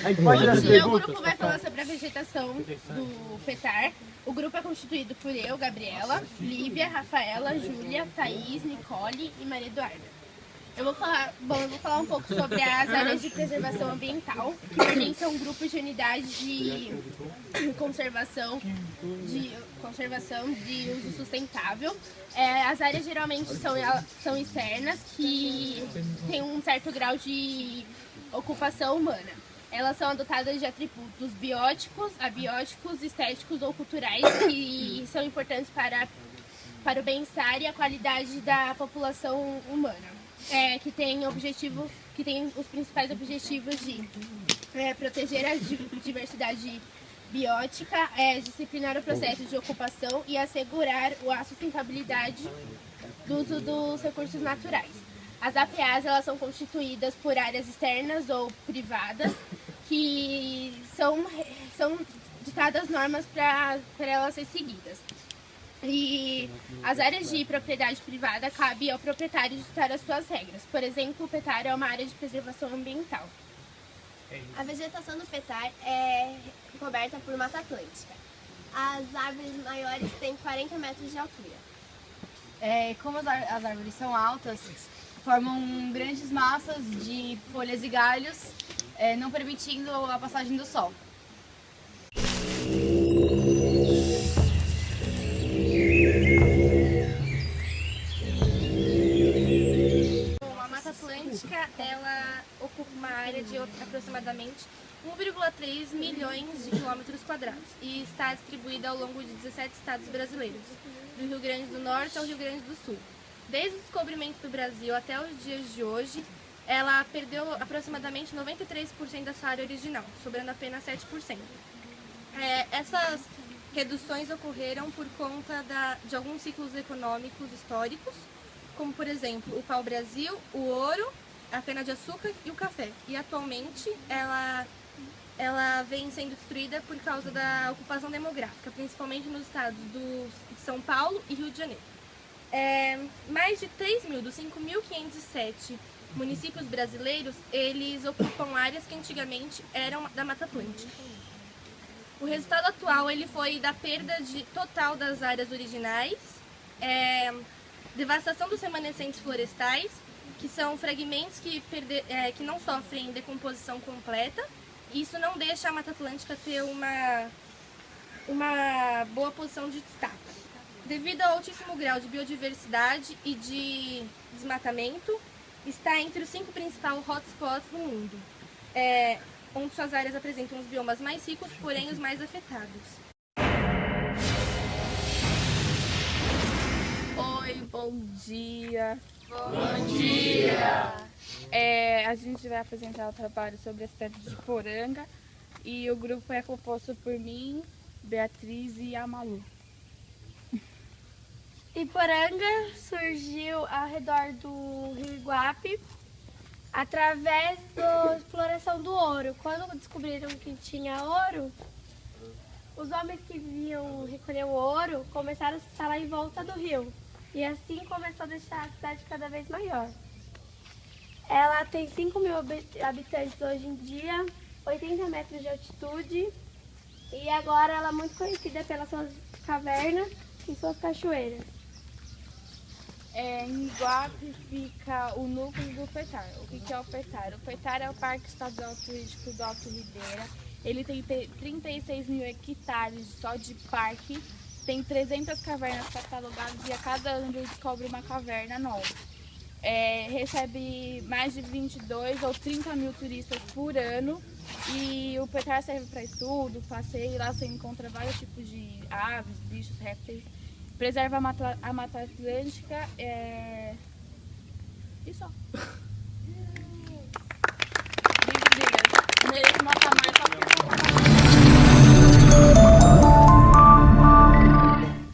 Hoje o grupo vai falar sobre a vegetação do petar. O grupo é constituído por eu, Gabriela, Lívia, Rafaela, Júlia, Thaís, Nicole e Maria Eduarda. Eu vou falar um pouco sobre as áreas de preservação ambiental, que pertencem a um grupo de unidades de conservação de uso sustentável. As áreas geralmente são externas, que têm um certo grau de ocupação humana. Elas são dotadas de atributos bióticos, abióticos, estéticos ou culturais que são importantes para o bem-estar e a qualidade da população humana. Que tem os principais objetivos de proteger a diversidade biótica, disciplinar o processo de ocupação e assegurar a sustentabilidade do uso dos recursos naturais. As APAs elas são constituídas por áreas externas ou privadas que são ditadas normas para elas ser seguidas. E as áreas de propriedade privada cabe ao proprietário ditar as suas regras. Por exemplo, o petar é uma área de preservação ambiental. A vegetação do petar é coberta por Mata Atlântica. As árvores maiores têm 40 metros de altura. Como as árvores são altas, formam grandes massas de folhas e galhos, não permitindo a passagem do sol. Ela ocupa uma área de aproximadamente 1,3 milhões de quilômetros quadrados e está distribuída ao longo de 17 estados brasileiros, do Rio Grande do Norte ao Rio Grande do Sul. Desde o descobrimento do Brasil até os dias de hoje, ela perdeu aproximadamente 93% da sua área original, sobrando apenas 7%. Essas reduções ocorreram por conta de alguns ciclos econômicos históricos, como por exemplo o pau-brasil, o ouro, a cana-de-açúcar e o café. E atualmente ela vem sendo destruída por causa da ocupação demográfica, principalmente nos estados de São Paulo e Rio de Janeiro. Mais de 3.000 dos 5.507 municípios brasileiros, eles ocupam áreas que antigamente eram da Mata Atlântica. O resultado atual ele foi da perda total das áreas originais, devastação dos remanescentes florestais, que são fragmentos que não sofrem decomposição completa. Isso não deixa a Mata Atlântica ter uma boa posição de destaque. Devido ao altíssimo grau de biodiversidade e de desmatamento, está entre os 5 principais hotspots do mundo, onde suas áreas apresentam os biomas mais ricos, porém os mais afetados. Oi, bom dia! Bom dia! A gente vai apresentar o trabalho sobre a cidade de Poranga e o grupo é composto por mim, Beatriz e a Malu. Iporanga surgiu ao redor do Rio Iguape através da exploração do ouro. Quando descobriram que tinha ouro, os homens que vinham recolher o ouro começaram a se instalar em volta do rio. E assim começou a deixar a cidade cada vez maior. Ela tem 5.000 habitantes hoje em dia, 80 metros de altitude. E agora ela é muito conhecida pelas suas cavernas e suas cachoeiras. Em Iguape fica o núcleo do petar. O que é o petar? O petar é o Parque Estadual Turístico do Alto Ribeira. Ele tem 36.000 hectares só de parque. Tem 300 cavernas catalogadas e a cada ano ele descobre uma caverna nova. Recebe mais de 22 ou 30 mil turistas por ano e o petar serve para estudo, passeio. Lá você encontra vários tipos de aves, bichos, répteis. Preserva a Mata Atlântica e só. Mereço nota mais só porque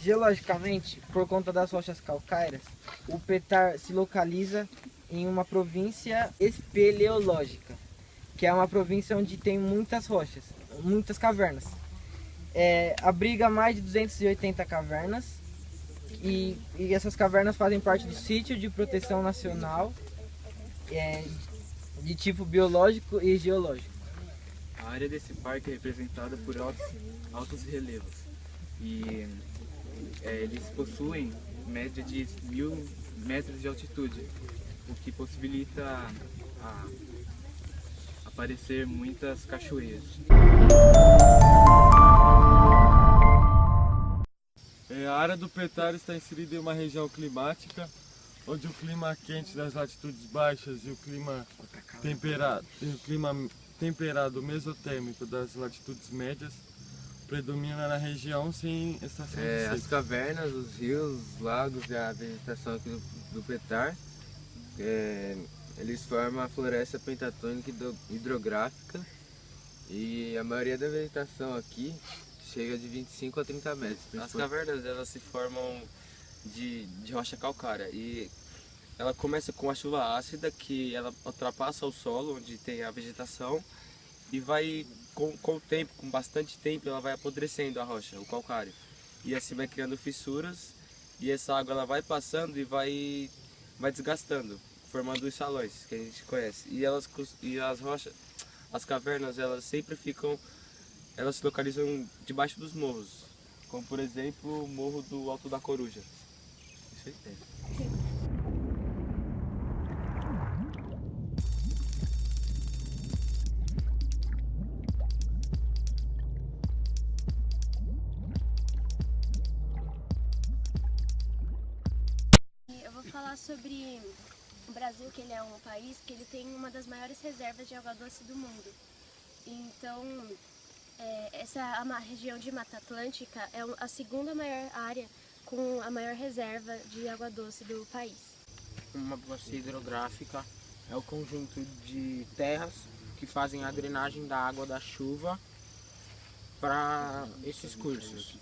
Geologicamente, por conta das rochas calcárias, o petar se localiza em uma província espeleológica, que é uma província onde tem muitas rochas, muitas cavernas. Abriga mais de 280 cavernas e essas cavernas fazem parte do Sítio de Proteção Nacional de tipo biológico e geológico. A área desse parque é representada por altos relevos e eles possuem média de 1.000 metros de altitude, o que possibilita aparecer muitas cachoeiras. A área do Petar está inserida em uma região climática, onde o clima quente das latitudes baixas e o clima temperado mesotérmico das latitudes médias predomina na região sem estação de seca. As cavernas, os rios, os lagos e a vegetação aqui do Petar, eles formam a floresta pentatônica hidrográfica e a maioria da vegetação aqui chega de 25 a 30 metros. As cavernas elas se formam de rocha calcária e ela começa com a chuva ácida que ela ultrapassa o solo onde tem a vegetação e vai com o tempo, com bastante tempo, ela vai apodrecendo a rocha, o calcário, e assim vai criando fissuras e essa água ela vai passando e vai desgastando, formando os salões que a gente conhece. E as cavernas elas sempre elas se localizam debaixo dos morros, como por exemplo o morro do Alto da Coruja. Isso aí tem. Eu vou falar sobre o Brasil, que ele é um país que ele tem uma das maiores reservas de água doce do mundo. Então, essa região de Mata Atlântica é a segunda maior área com a maior reserva de água doce do país. Uma bacia hidrográfica é o conjunto de terras que fazem a drenagem da água da chuva para esses cursos.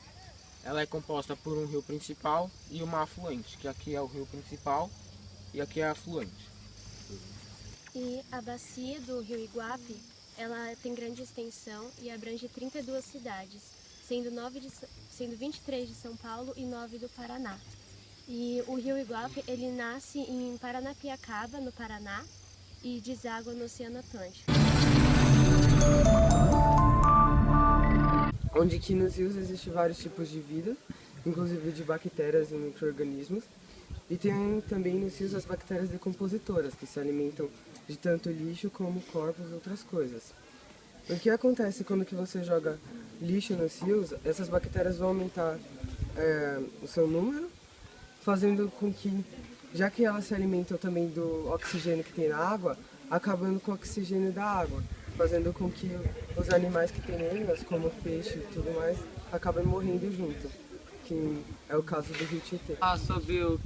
Ela é composta por um rio principal e uma afluente, que aqui é o rio principal e aqui é a afluente. E a bacia do rio Iguape, ela tem grande extensão e abrange 32 cidades, sendo 23 de São Paulo e 9 do Paraná. E o rio Iguape, ele nasce em Paranapiacaba, no Paraná, e deságua no Oceano Atlântico. Onde que nos rios existem vários tipos de vida, inclusive de bactérias e micro-organismos. E tem também nos rios as bactérias decompositoras, que se alimentam de tanto lixo como corpos e outras coisas. O que acontece quando que você joga lixo nos rios, essas bactérias vão aumentar o seu número, fazendo com que, já que elas se alimentam também do oxigênio que tem na água, acabando com o oxigênio da água, fazendo com que os animais que tem nelas, como peixe e tudo mais, acabem morrendo junto, que é o caso do Rio Tietê. Sobre o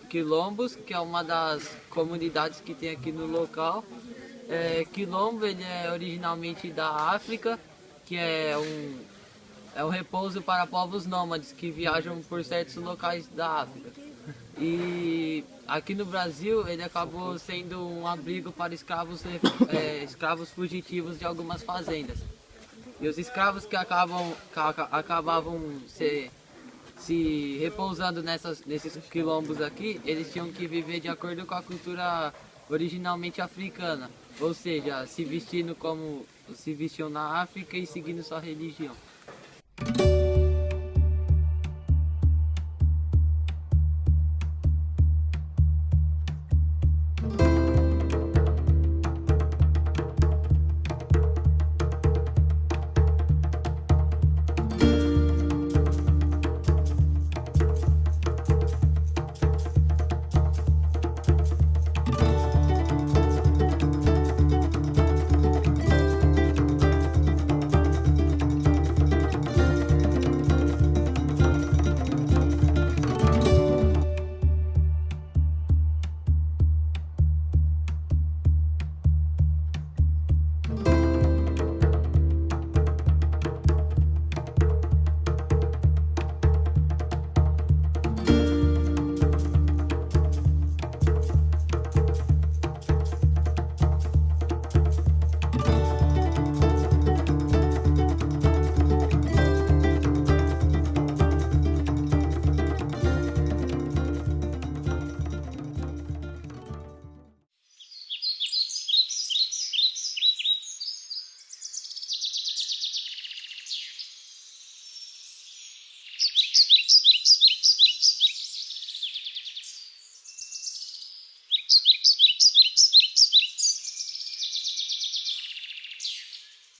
Quilombos, que é uma das comunidades que tem aqui no local. Quilombo ele é originalmente da África, que é um repouso para povos nômades que viajam por certos locais da África. E aqui no Brasil ele acabou sendo um abrigo para escravos fugitivos de algumas fazendas. E os escravos que acabavam se repousando nesses quilombos aqui, eles tinham que viver de acordo com a cultura originalmente africana, ou seja, se vestindo como se vestiam na África e seguindo sua religião.